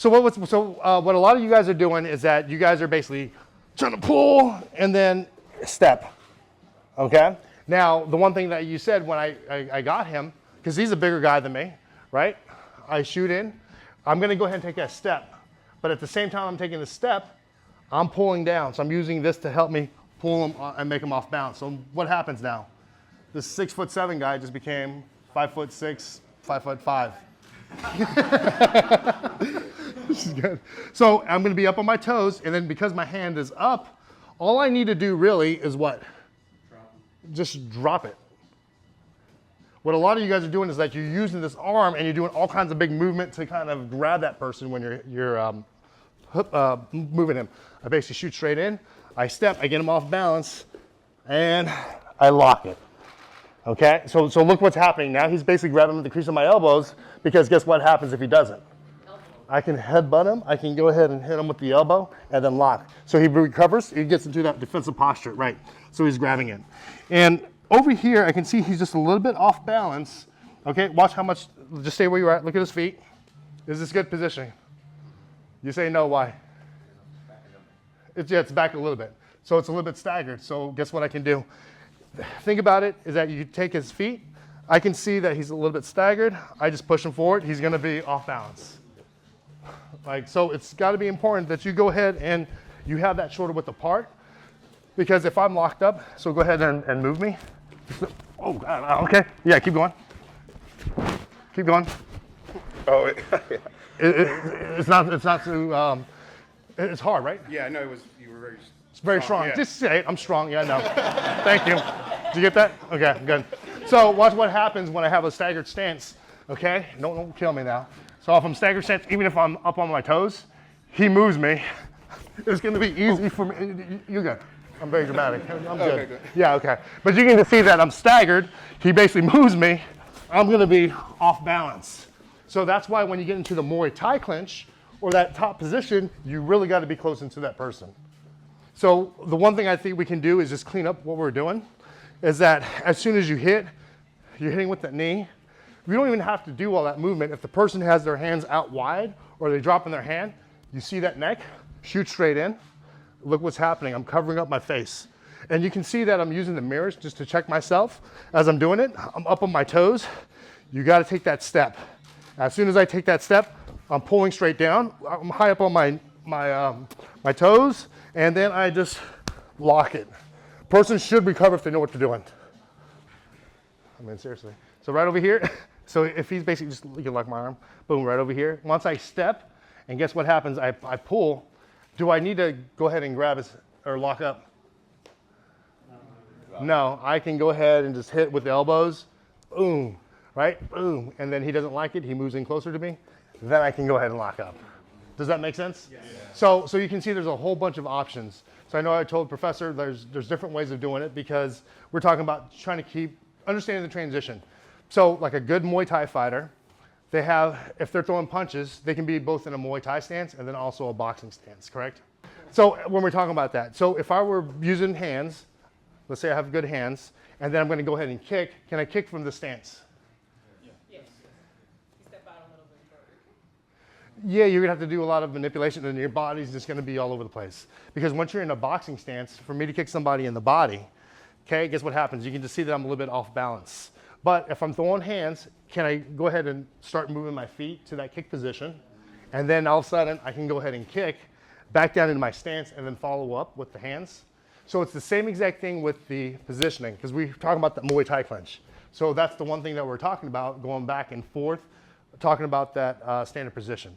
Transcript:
So what a lot of you guys are doing is that you guys are basically trying to pull and then step, okay? Now, the one thing that you said when I got him, because he's a bigger guy than me, right? I shoot in, I'm gonna go ahead and take that step. But at the same time I'm taking the step, I'm pulling down. So I'm using this to help me pull him and make him off balance. So what happens now? This 6'7" guy just became 5'6", 5'5". This is good. So I'm gonna be up on my toes, and then because my hand is up, all I need to do really is what? Just drop it. What a lot of you guys are doing is that you're using this arm and you're doing all kinds of big movement to kind of grab that person when you're moving him. I basically shoot straight in, I step, I get him off balance, and I lock it. Okay, so look what's happening now. He's basically grabbing at the crease of my elbows, because guess what happens if he doesn't? I can headbutt him, I can go ahead and hit him with the elbow, and then lock. So he recovers, he gets into that defensive posture, right? So he's grabbing it. And over here, I can see he's just a little bit off balance. Okay, watch how much, just stay where you're at, look at his feet. Is this good positioning? You say no, why? It's back a little bit. So it's a little bit staggered, so guess what I can do? Think about it, is that you take his feet, I can see that he's a little bit staggered, I just push him forward, he's gonna be off balance. Like, so it's gotta be important that you go ahead and you have that shoulder width apart, because if I'm locked up, so go ahead and move me. Oh, God, okay, yeah, keep going. Keep going. Oh, yeah. It's not too, it's hard, right? Yeah, I know you were very strong. It's very strong. Yeah. Just say it, I'm strong, yeah, I know. Thank you. Did you get that? Okay, good. So watch what happens when I have a staggered stance, okay? Don't kill me now. So if I'm staggered stance, even if I'm up on my toes, he moves me. It's gonna be easy for me. You're good. I'm very dramatic. I'm good. Okay, good. Yeah, okay. But you can see that I'm staggered. He basically moves me. I'm gonna be off balance. So that's why when you get into the Muay Thai clinch or that top position, you really gotta be close into that person. So the one thing I think we can do is just clean up what we're doing, is that as soon as you hit, you're hitting with that knee. You don't even have to do all that movement. If the person has their hands out wide or they drop in their hand, you see that neck, shoot straight in. Look what's happening, I'm covering up my face. And you can see that I'm using the mirrors just to check myself as I'm doing it. I'm up on my toes. You gotta take that step. As soon as I take that step, I'm pulling straight down. I'm high up on my toes, and then I just lock it. Person should recover if they know what they're doing. I mean, seriously. So right over here, so if he's basically just, you can lock my arm, boom, right over here. Once I step, and guess what happens? I pull. Do I need to go ahead and grab his, or lock up? No, I can go ahead and just hit with the elbows, boom, right, boom. And then he doesn't like it, he moves in closer to me. Then I can go ahead and lock up. Does that make sense? Yeah. So you can see there's a whole bunch of options. So I know I told Professor there's different ways of doing it, because we're talking about trying to keep understanding the transition. So like a good Muay Thai fighter, they have, if they're throwing punches, they can be both in a Muay Thai stance and then also a boxing stance, correct? So when we're talking about that, so if I were using hands, let's say I have good hands, and then I'm gonna go ahead and kick, can I kick from the stance? Yes. You step out a little bit further. Yeah, you're gonna have to do a lot of manipulation, and your body's just gonna be all over the place. Because once you're in a boxing stance, for me to kick somebody in the body, okay, guess what happens? You can just see that I'm a little bit off balance. But if I'm throwing hands, can I go ahead and start moving my feet to that kick position? And then all of a sudden, I can go ahead and kick back down into my stance and then follow up with the hands. So it's the same exact thing with the positioning, because we're talking about the Muay Thai clinch. So that's the one thing that we're talking about, going back and forth, talking about that standard position.